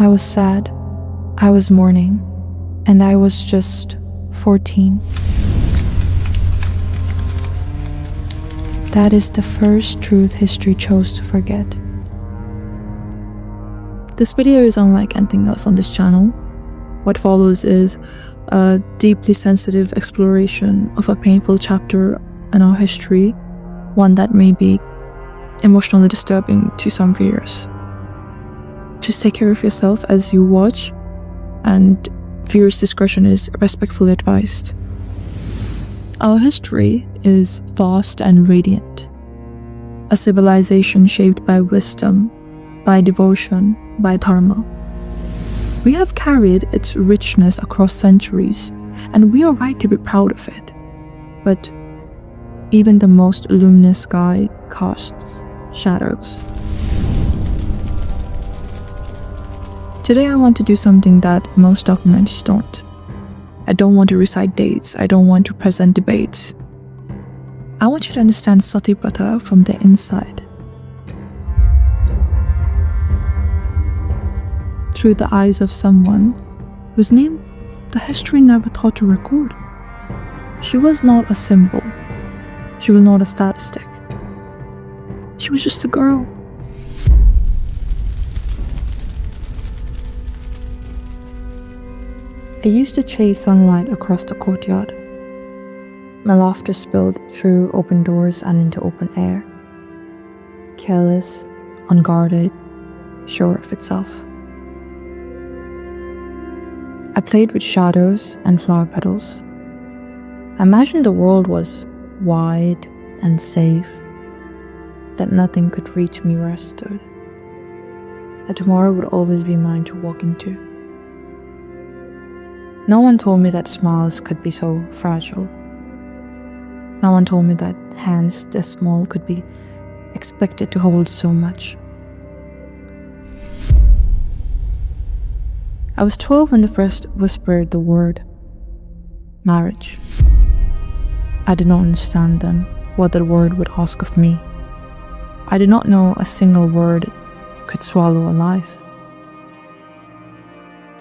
I was sad, I was mourning, and I was just 14. That is the first truth history chose to forget. This video is unlike anything else on this channel. What follows is a deeply sensitive exploration of a painful chapter in our history, one that may be emotionally disturbing to some viewers. Just take care of yourself as you watch, and viewers' discretion is respectfully advised. Our history is vast and radiant. A civilization shaped by wisdom, by devotion, by dharma. We have carried its richness across centuries, and we are right to be proud of it. But even the most luminous sky casts shadows. Today I want to do something that most documentaries don't. I don't want to recite dates, I don't want to present debates. I want you to understand Sati Pratha from the inside. Through the eyes of someone whose name the history never thought to record. She was not a symbol. She was not a statistic. She was just a girl. I used to chase sunlight across the courtyard. My laughter spilled through open doors and into open air. Careless, unguarded, sure of itself. I played with shadows and flower petals. I imagined the world was wide and safe, that nothing could reach me where I stood, that tomorrow would always be mine to walk into. No one told me that smiles could be so fragile. No one told me that hands this small could be expected to hold so much. I was 12 when they first whispered the word marriage. I did not understand then what that word would ask of me. I did not know a single word could swallow a life.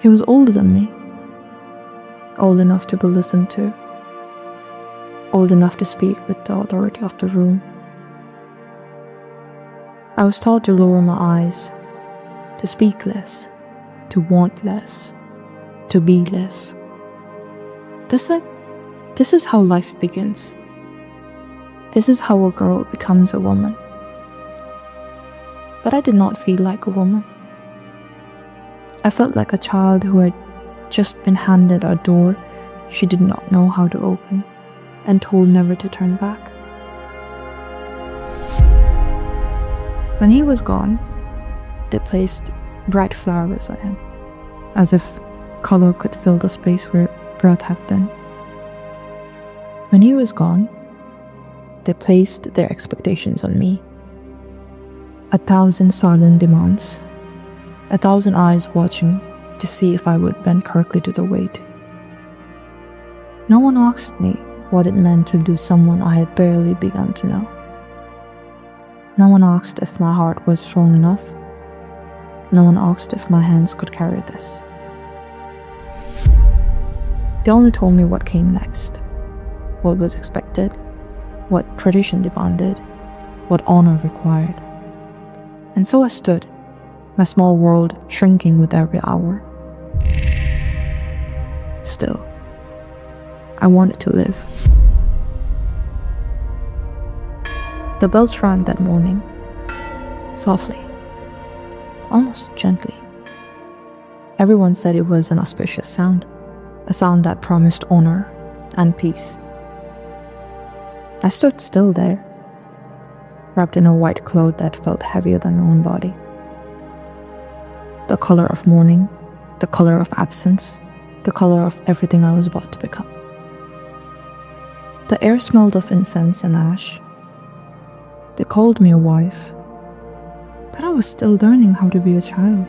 He was older than me, old enough to be listened to, old enough to speak with the authority of the room. I was taught to lower my eyes, to speak less, to want less, to be less. This is how life begins. This is how a girl becomes a woman. But I did not feel like a woman. I felt like a child who had just been handed a door she did not know how to open and told never to turn back. When he was gone, they placed bright flowers on him, as if color could fill the space where breath had been. When he was gone, they placed their expectations on me. 1,000 silent demands, 1,000 eyes watching to see if I would bend correctly to the weight. No one asked me what it meant to lose someone I had barely begun to know. No one asked if my heart was strong enough. No one asked if my hands could carry this. They only told me what came next, what was expected, what tradition demanded, what honor required. And so I stood, my small world shrinking with every hour. Still, I wanted to live. The bells rang that morning, softly, almost gently. Everyone said it was an auspicious sound, a sound that promised honor and peace. I stood still there, wrapped in a white cloth that felt heavier than my own body. The color of mourning, the color of absence, the color of everything I was about to become. The air smelled of incense and ash. They called me a wife, but I was still learning how to be a child.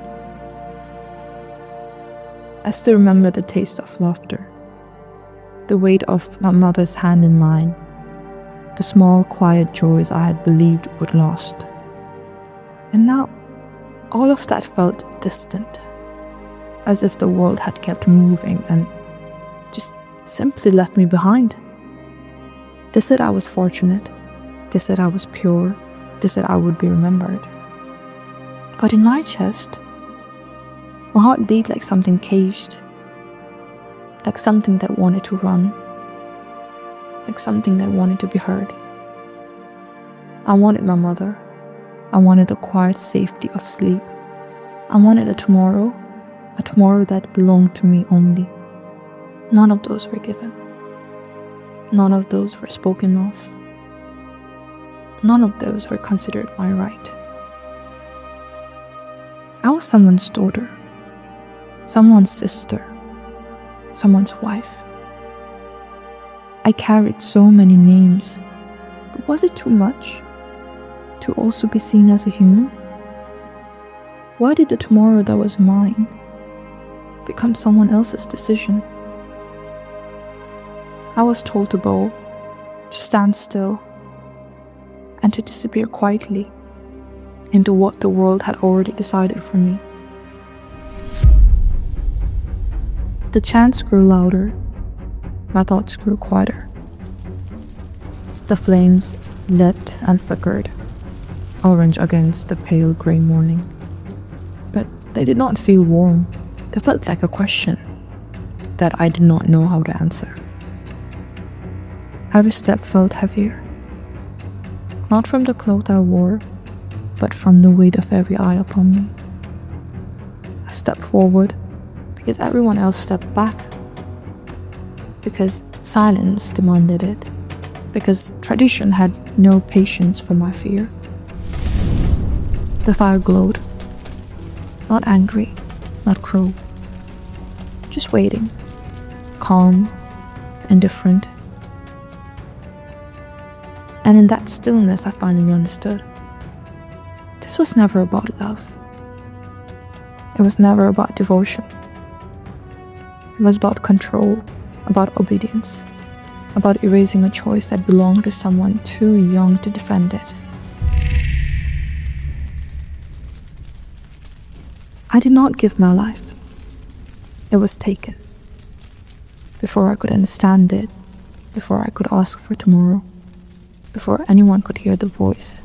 I still remember the taste of laughter, the weight of my mother's hand in mine, the small, quiet joys I had believed would last. And now, all of that felt distant, as if the world had kept moving and just simply left me behind. They said I was fortunate. They said I was pure. They said I would be remembered. But in my chest, my heart beat like something caged, like something that wanted to run, like something that wanted to be heard. I wanted my mother. I wanted the quiet safety of sleep. I wanted a tomorrow that belonged to me only. None of those were given. None of those were spoken of. None of those were considered my right. I was someone's daughter, someone's sister, someone's wife. I carried so many names, but was it too much to also be seen as a human? Why did the tomorrow that was mine become someone else's decision? I was told to bow, to stand still, and to disappear quietly into what the world had already decided for me. The chants grew louder, my thoughts grew quieter. The flames leapt and flickered, orange against the pale grey morning. But they did not feel warm. They felt like a question that I did not know how to answer. Every step felt heavier, not from the cloth I wore, but from the weight of every eye upon me. I stepped forward because everyone else stepped back, because silence demanded it, because tradition had no patience for my fear. The fire glowed, not angry, not cruel, just waiting, calm, indifferent. And in that stillness, I finally understood. This was never about love. It was never about devotion. It was about control, about obedience, about erasing a choice that belonged to someone too young to defend it. I did not give my life. It was taken. Before I could understand it, before I could ask for tomorrow, before anyone could hear the voice,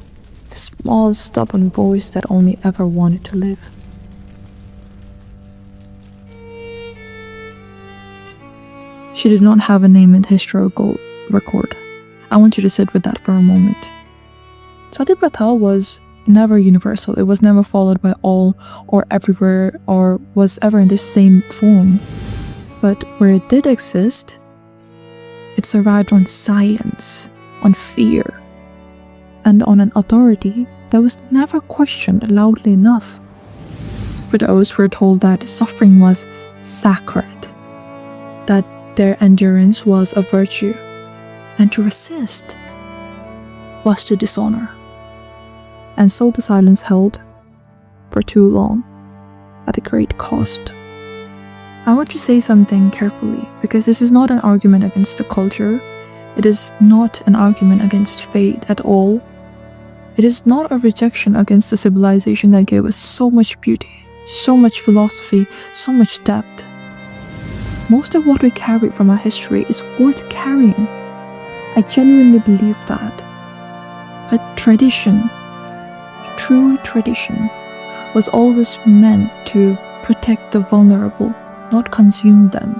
the small, stubborn voice that only ever wanted to live. She did not have a name in the historical record. I want you to sit with that for a moment. Sati Pratha was never universal. It was never followed by all or everywhere or was ever in the same form. But where it did exist, it survived on silence, on fear, and on an authority that was never questioned loudly enough. Widows were told that suffering was sacred, that their endurance was a virtue, and to resist was to dishonor. And so the silence held for too long, at a great cost. I want to say something carefully, because this is not an argument against the culture. It is not an argument against faith at all. It is not a rejection against the civilization that gave us so much beauty, so much philosophy, so much depth. Most of what we carry from our history is worth carrying. I genuinely believe that. But tradition, true tradition, was always meant to protect the vulnerable, not consume them,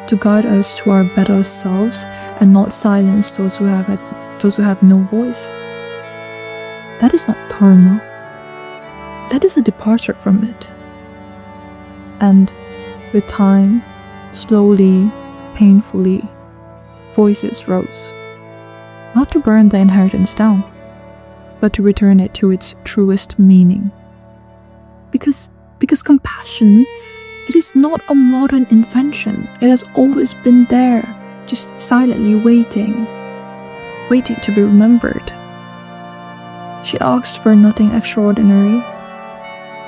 to guide us to our better selves and not silence those who have no voice. That is not dharma. That is a departure from it. And with time, slowly, painfully, voices rose, not to burn the inheritance down, but to return it to its truest meaning. Because compassion, it is not a modern invention. It has always been there, just silently waiting to be remembered. She asked for nothing extraordinary.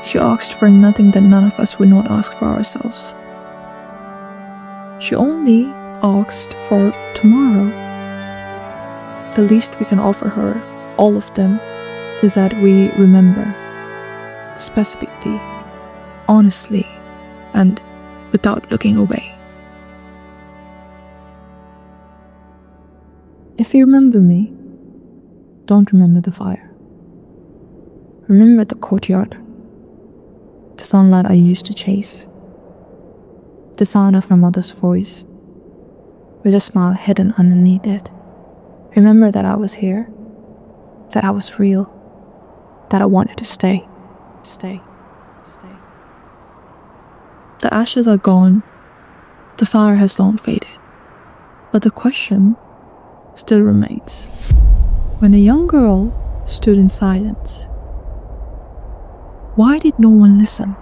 She asked for nothing that none of us would not ask for ourselves. She only asked for tomorrow. The least we can offer her, all of them, is that we remember, specifically, honestly, and without looking away. If you remember me, don't remember the fire. Remember the courtyard, the sunlight I used to chase, the sound of my mother's voice, with a smile hidden underneath it. Remember that I was here, that I was real, that I wanted to stay. The ashes are gone, the fire has long faded, but the question still remains. When a young girl stood in silence, why did no one listen?